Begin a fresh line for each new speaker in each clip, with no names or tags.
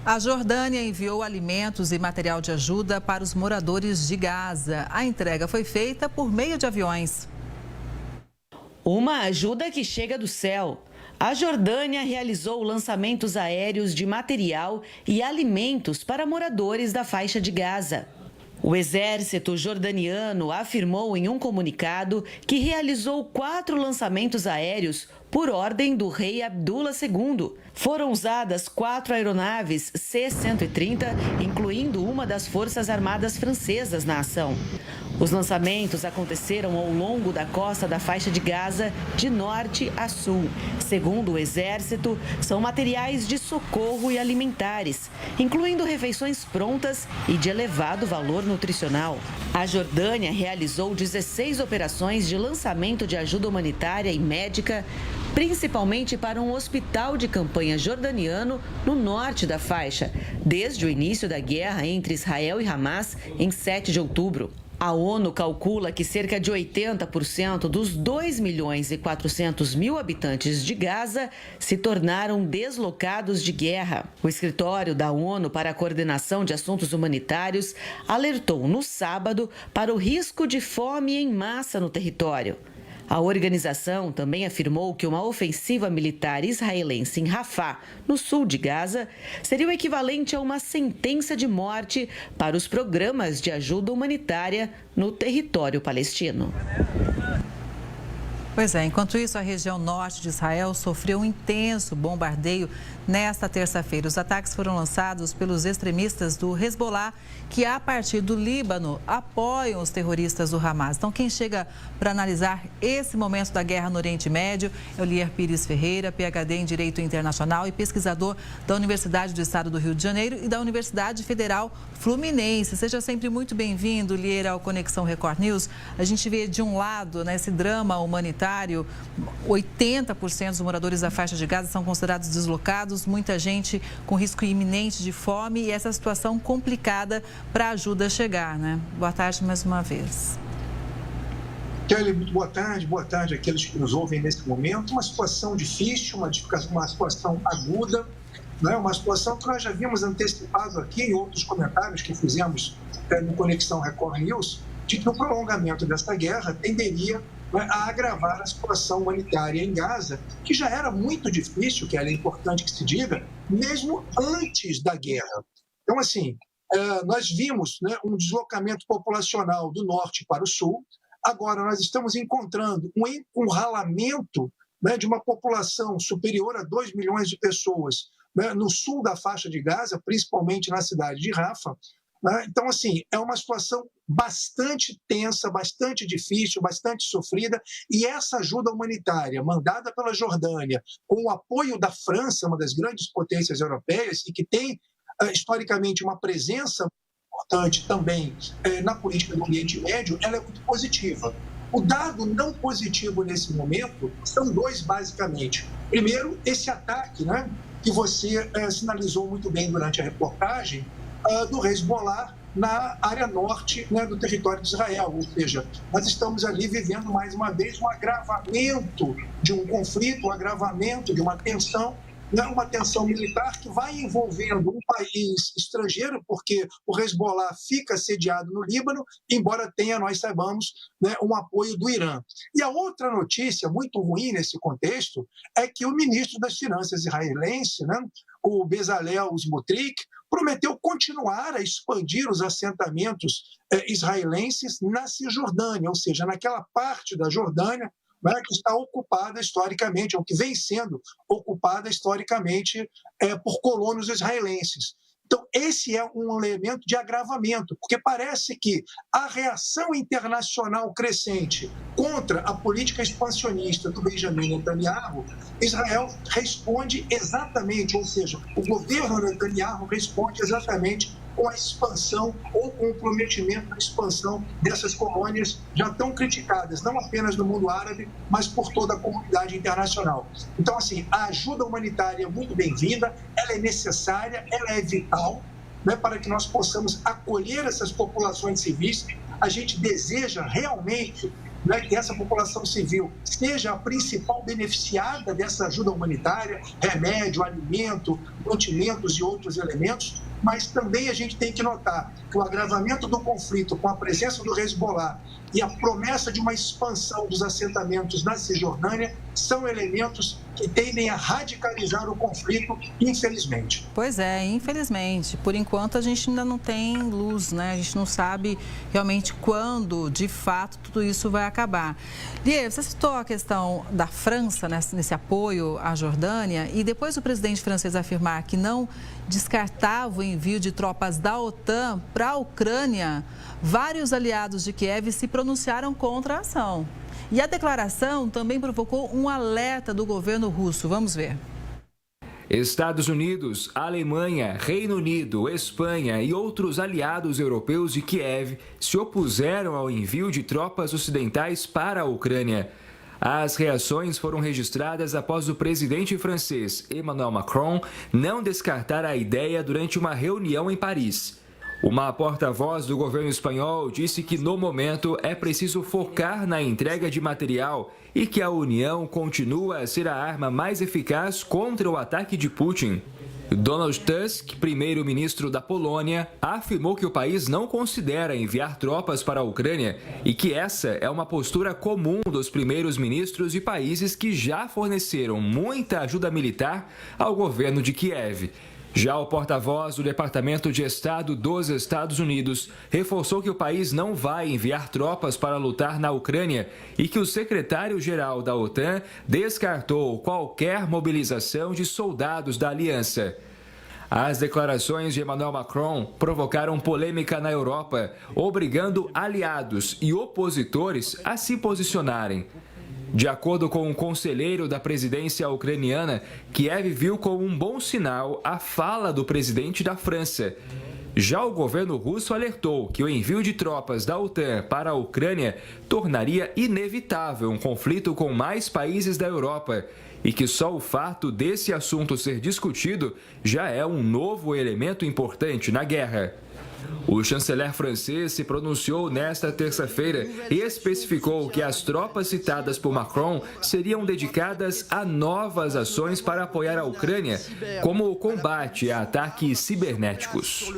A Jordânia enviou alimentos e material de ajuda para os moradores de Gaza. A entrega foi feita por meio de aviões.
Uma ajuda que chega do céu. A Jordânia realizou lançamentos aéreos de material e alimentos para moradores da faixa de Gaza. O exército jordaniano afirmou em um comunicado que realizou 4 lançamentos aéreos por ordem do rei Abdullah II. Foram usadas 4 aeronaves C-130, incluindo uma das Forças Armadas Francesas na ação. Os lançamentos aconteceram ao longo da costa da faixa de Gaza, de norte a sul. Segundo o Exército, são materiais de socorro e alimentares, incluindo refeições prontas e de elevado valor nutricional. A Jordânia realizou 16 operações de lançamento de ajuda humanitária e médica, principalmente para um hospital de campanha jordaniano no norte da faixa, desde o início da guerra entre Israel e Hamas, em 7 de outubro. A ONU calcula que cerca de 80% dos 2.400.000 habitantes de Gaza se tornaram deslocados de guerra. O escritório da ONU para a Coordenação de Assuntos Humanitários alertou no sábado para o risco de fome em massa no território. A organização também afirmou que uma ofensiva militar israelense em Rafah, no sul de Gaza, seria o equivalente a uma sentença de morte para os programas de ajuda humanitária no território palestino.
Pois é, enquanto isso, a região norte de Israel sofreu um intenso bombardeio nesta terça-feira. Os ataques foram lançados pelos extremistas do Hezbollah, que a partir do Líbano apoiam os terroristas do Hamas. Então, quem chega para analisar esse momento da guerra no Oriente Médio é o Lier Pires Ferreira, PhD em Direito Internacional e pesquisador da Universidade do Estado do Rio de Janeiro e da Universidade Federal Fluminense. Seja sempre muito bem-vindo, Lier, ao Conexão Record News. A gente vê de um lado, né, esse drama humanitário, 80% dos moradores da faixa de Gaza são considerados deslocados, muita gente com risco iminente de fome e essa situação complicada para a ajuda chegar, né? Boa tarde mais uma vez.
Kelly, muito boa tarde àqueles que nos ouvem nesse momento. Uma situação difícil, uma situação aguda, né? Uma situação que nós já vimos antecipado aqui em outros comentários que fizemos no Conexão Record News, de que o prolongamento desta guerra tenderia a agravar a situação humanitária em Gaza, que já era muito difícil, que é importante que se diga, mesmo antes da guerra. Então, assim, nós vimos, né, um deslocamento populacional do norte para o sul. Agora nós estamos encontrando um encurralamento, né, de uma população superior a 2 milhões de pessoas, né, no sul da faixa de Gaza, principalmente na cidade de Rafah. Então, assim, é uma situação bastante tensa, bastante difícil, bastante sofrida, e essa ajuda humanitária mandada pela Jordânia, com o apoio da França, uma das grandes potências europeias, e que tem, historicamente, uma presença importante também na política do Oriente Médio, ela é muito positiva. O dado não positivo nesse momento são 2, basicamente. Primeiro, esse ataque, né, que você sinalizou muito bem durante a reportagem, do Hezbollah na área norte, né, do território de Israel. Ou seja, nós estamos ali vivendo mais uma vez um agravamento de um conflito, um agravamento de uma tensão, né, uma tensão militar que vai envolvendo um país estrangeiro, porque o Hezbollah fica sediado no Líbano, embora tenha, nós saibamos, né, um apoio do Irã. E a outra notícia muito ruim nesse contexto é que o ministro das Finanças israelense, né, o Bezalel Smotrich, prometeu continuar a expandir os assentamentos israelenses na Cisjordânia, ou seja, naquela parte da Jordânia, né, que está ocupada historicamente, ou que vem sendo ocupada historicamente por colonos israelenses. Então, esse é um elemento de agravamento, porque parece que a reação internacional crescente contra a política expansionista do Benjamin Netanyahu, Israel responde exatamente, ou seja, o governo Netanyahu responde exatamente com a expansão ou com o prometimento da expansão dessas colônias já tão criticadas, não apenas no mundo árabe, mas por toda a comunidade internacional. Então, assim, a ajuda humanitária é muito bem-vinda, ela é necessária, ela é vital, né, para que nós possamos acolher essas populações civis. A gente deseja realmente né, que essa população civil seja a principal beneficiada dessa ajuda humanitária, remédio, alimento, mantimentos e outros elementos, mas também a gente tem que notar que o agravamento do conflito com a presença do Hezbollah e a promessa de uma expansão dos assentamentos na Cisjordânia são elementos que tendem a radicalizar o conflito, infelizmente.
Pois é, infelizmente. Por enquanto, a gente ainda não tem luz, né? A gente não sabe realmente quando, de fato, tudo isso vai acabar. Lier, você citou a questão da França nesse apoio à Jordânia e depois o presidente francês afirmar que não descartava o envio de tropas da OTAN para a Ucrânia, vários aliados de Kiev se pronunciaram contra a ação. E a declaração também provocou um alerta do governo russo. Vamos ver.
Estados Unidos, Alemanha, Reino Unido, Espanha e outros aliados europeus de Kiev se opuseram ao envio de tropas ocidentais para a Ucrânia. As reações foram registradas após o presidente francês Emmanuel Macron não descartar a ideia durante uma reunião em Paris. Uma porta-voz do governo espanhol disse que, no momento, é preciso focar na entrega de material e que a União continua a ser a arma mais eficaz contra o ataque de Putin. Donald Tusk, primeiro-ministro da Polônia, afirmou que o país não considera enviar tropas para a Ucrânia e que essa é uma postura comum dos primeiros ministros de países que já forneceram muita ajuda militar ao governo de Kiev. Já o porta-voz do Departamento de Estado dos Estados Unidos reforçou que o país não vai enviar tropas para lutar na Ucrânia e que o secretário-geral da OTAN descartou qualquer mobilização de soldados da aliança. As declarações de Emmanuel Macron provocaram polêmica na Europa, obrigando aliados e opositores a se posicionarem. De acordo com um conselheiro da presidência ucraniana, Kiev viu como um bom sinal a fala do presidente da França. Já o governo russo alertou que o envio de tropas da OTAN para a Ucrânia tornaria inevitável um conflito com mais países da Europa e que só o fato desse assunto ser discutido já é um novo elemento importante na guerra. O chanceler francês se pronunciou nesta terça-feira e especificou que as tropas citadas por Macron seriam dedicadas a novas ações para apoiar a Ucrânia, como o combate a ataques cibernéticos.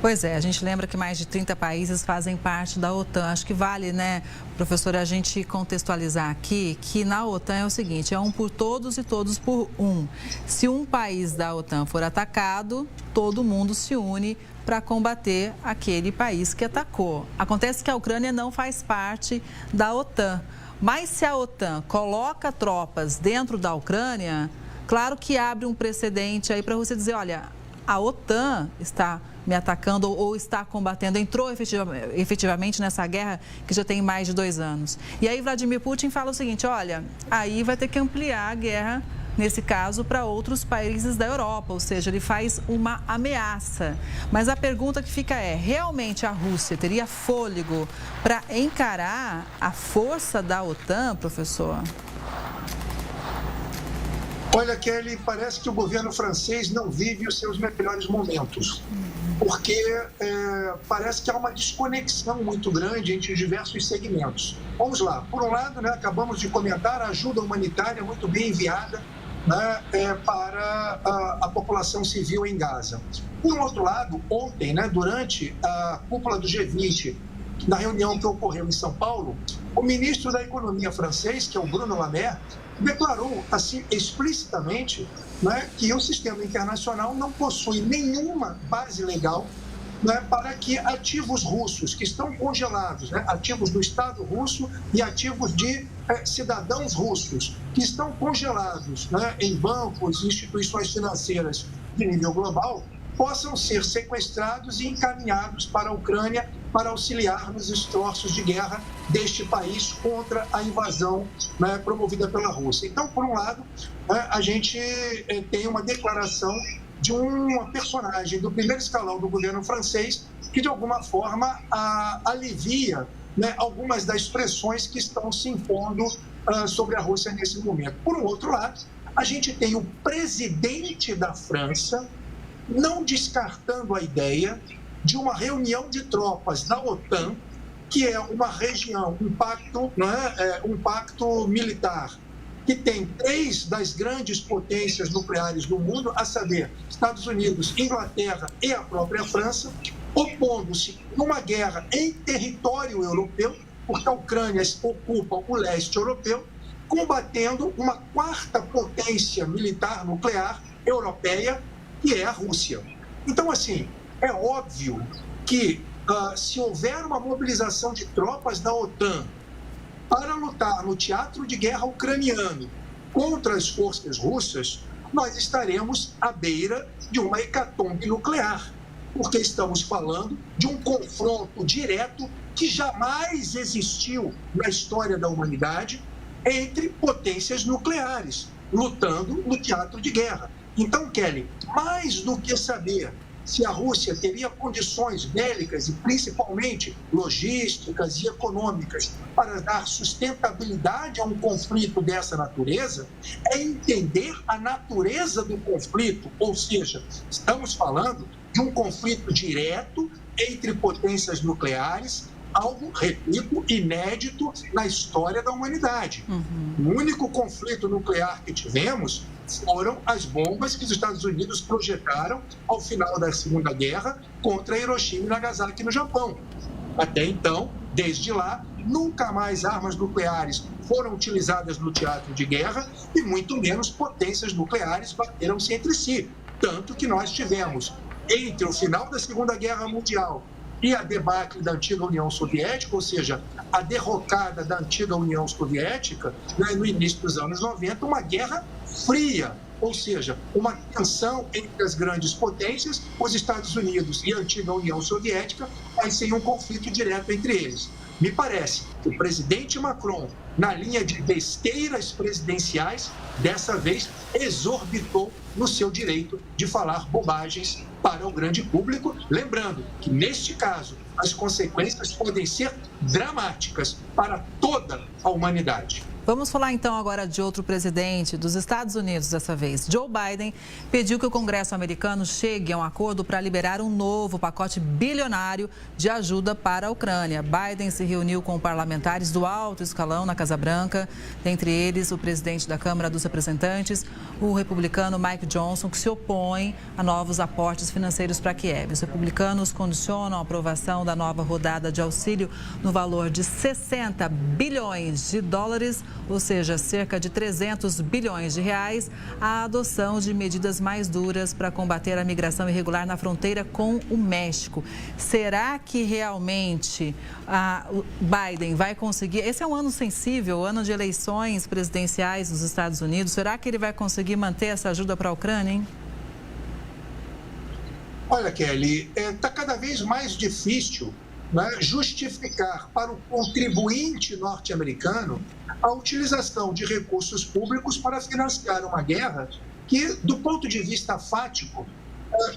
Pois é, a gente lembra que mais de 30 países fazem parte da OTAN. Acho que vale, né, professora, a gente contextualizar aqui que na OTAN é o seguinte, é um por todos e todos por um. Se um país da OTAN for atacado, todo mundo se une para combater aquele país que atacou. Acontece que a Ucrânia não faz parte da OTAN, mas se a OTAN coloca tropas dentro da Ucrânia, claro que abre um precedente aí para você dizer, olha, a OTAN está me atacando ou está combatendo, entrou efetivamente nessa guerra que já tem mais de 2 anos. E aí Vladimir Putin fala o seguinte, olha, aí vai ter que ampliar a guerra, nesse caso, para outros países da Europa, ou seja, ele faz uma ameaça. Mas a pergunta que fica é, realmente a Rússia teria fôlego para encarar a força da OTAN, professor?
Olha, Kelly, parece que o governo francês não vive os seus melhores momentos, porque parece que há uma desconexão muito grande entre os diversos segmentos. Vamos lá, por um lado, né, acabamos de comentar a ajuda humanitária muito bem enviada, né, para a população civil em Gaza. Por outro lado, ontem, né, durante a cúpula do G20, na reunião que ocorreu em São Paulo, o ministro da Economia francês, que é o Bruno Le Maire, declarou assim explicitamente, né, que o sistema internacional não possui nenhuma base legal, né, para que ativos russos que estão congelados, né, ativos do Estado russo e ativos de cidadãos russos que estão congelados, né, em bancos e instituições financeiras de nível global, possam ser sequestrados e encaminhados para a Ucrânia para auxiliar nos esforços de guerra deste país contra a invasão, né, promovida pela Rússia. Então, por um lado, a gente tem uma declaração de uma personagem do primeiro escalão do governo francês que, de alguma forma, alivia, né, algumas das pressões que estão se impondo sobre a Rússia nesse momento. Por um outro lado, a gente tem o presidente da França não descartando a ideia de uma reunião de tropas da OTAN que é uma região, um pacto, um pacto militar, que tem 3 das grandes potências nucleares do mundo, a saber, Estados Unidos, Inglaterra e a própria França, opondo-se numa guerra em território europeu, porque a Ucrânia ocupa o leste europeu, combatendo uma 4ª potência militar nuclear europeia, que é a Rússia. Então, assim, é óbvio que se houver uma mobilização de tropas da OTAN para lutar no teatro de guerra ucraniano contra as forças russas, nós estaremos à beira de uma hecatombe nuclear, porque estamos falando de um confronto direto que jamais existiu na história da humanidade entre potências nucleares, lutando no teatro de guerra. Então, Kelly, mais do que saber se a Rússia teria condições bélicas e principalmente logísticas e econômicas para dar sustentabilidade a um conflito dessa natureza, é entender a natureza do conflito, ou seja, estamos falando de um conflito direto entre potências nucleares, algo, repito, inédito na história da humanidade. O único conflito nuclear que tivemos foram as bombas que os Estados Unidos projetaram ao final da Segunda Guerra contra Hiroshima e Nagasaki no Japão. Até então, desde lá, nunca mais armas nucleares foram utilizadas no teatro de guerra e muito menos potências nucleares bateram-se entre si. Tanto que nós tivemos, entre o final da Segunda Guerra Mundial e a debacle da antiga União Soviética, ou seja, a derrocada da antiga União Soviética, no início dos anos 90, uma guerra fria, ou seja, uma tensão entre as grandes potências, os Estados Unidos e a antiga União Soviética, aí sem um conflito direto entre eles. Me parece que o presidente Macron, na linha de besteiras presidenciais, dessa vez exorbitou no seu direito de falar bobagens para o grande público, lembrando que, neste caso, as consequências podem ser dramáticas para toda a humanidade.
Vamos falar então agora de outro presidente dos Estados Unidos dessa vez. Joe Biden pediu que o Congresso americano chegue a um acordo para liberar um novo pacote bilionário de ajuda para a Ucrânia. Biden se reuniu com parlamentares do alto escalão na Casa Branca, dentre eles o presidente da Câmara dos Representantes, o republicano Mike Johnson, que se opõe a novos aportes financeiros para Kiev. Os republicanos condicionam a aprovação da nova rodada de auxílio no valor de 60 bilhões de dólares, ou seja, cerca de 300 bilhões de reais, à adoção de medidas mais duras para combater a migração irregular na fronteira com o México. Será que realmente o Biden vai conseguir? Esse é um ano sensível, ano de eleições presidenciais nos Estados Unidos. Será que ele vai conseguir manter essa ajuda para a Ucrânia, hein?
Olha, Kelly, está cada vez mais difícil, né, justificar para o contribuinte norte-americano a utilização de recursos públicos para financiar uma guerra que, do ponto de vista fático,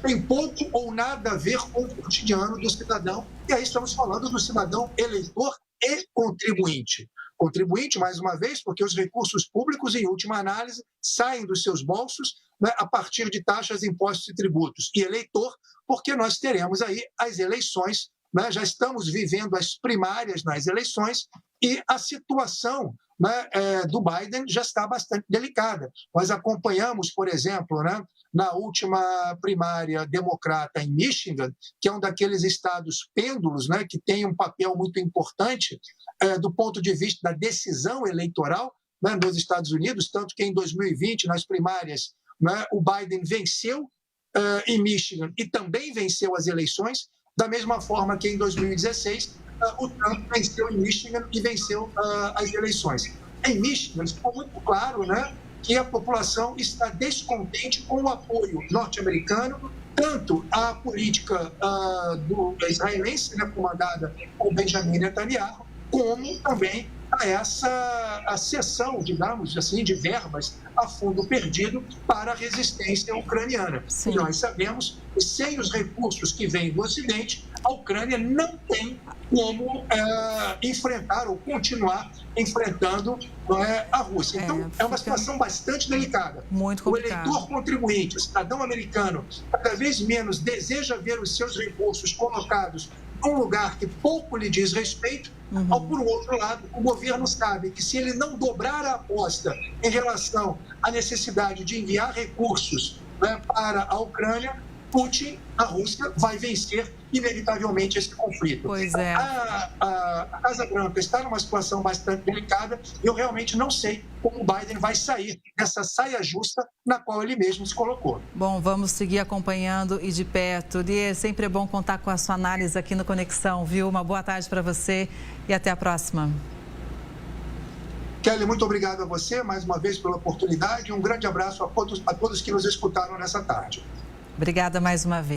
tem pouco ou nada a ver com o cotidiano do cidadão. E aí estamos falando do cidadão eleitor e contribuinte. Contribuinte, mais uma vez, porque os recursos públicos, em última análise, saem dos seus bolsos, né, a partir de taxas, impostos e tributos. E eleitor, porque nós teremos aí as eleições, né, já estamos vivendo as primárias nas eleições e a situação, né, do Biden já está bastante delicada. Nós acompanhamos, por exemplo, né, na última primária democrata em Michigan, que é um daqueles estados pêndulos, né, que tem um papel muito importante do ponto de vista da decisão eleitoral, né, nos Estados Unidos, tanto que em 2020, nas primárias, né, o Biden venceu em Michigan e também venceu as eleições, da mesma forma que em 2016, o Trump venceu em Michigan e venceu as eleições. Em Michigan, ficou muito claro, né, que a população está descontente com o apoio norte-americano, tanto à política do israelense, né, comandada por Benjamin Netanyahu, como também a cessão, digamos assim, de verbas a fundo perdido para a resistência ucraniana. Sim. E nós sabemos que sem os recursos que vêm do Ocidente, a Ucrânia não tem como enfrentar ou continuar enfrentando a Rússia. Então, é uma situação bastante delicada.
Muito complicado.
O eleitor contribuinte, o cidadão americano, cada vez menos deseja ver os seus recursos colocados num lugar que pouco lhe diz respeito, ao por outro lado, o governo sabe que se ele não dobrar a aposta em relação à necessidade de enviar recursos, né, para a Ucrânia, Putin, a Rússia, vai vencer inevitavelmente esse conflito.
Pois é.
A Casa Branca está numa situação bastante delicada e eu realmente não sei como o Biden vai sair dessa saia justa na qual ele mesmo se colocou.
Bom, vamos seguir acompanhando e de perto. Lier, sempre é bom contar com a sua análise aqui no Conexão, viu? Uma boa tarde para você e até a próxima.
Kelly, muito obrigado a você mais uma vez pela oportunidade e um grande abraço a todos que nos escutaram nessa tarde.
Obrigada mais uma vez.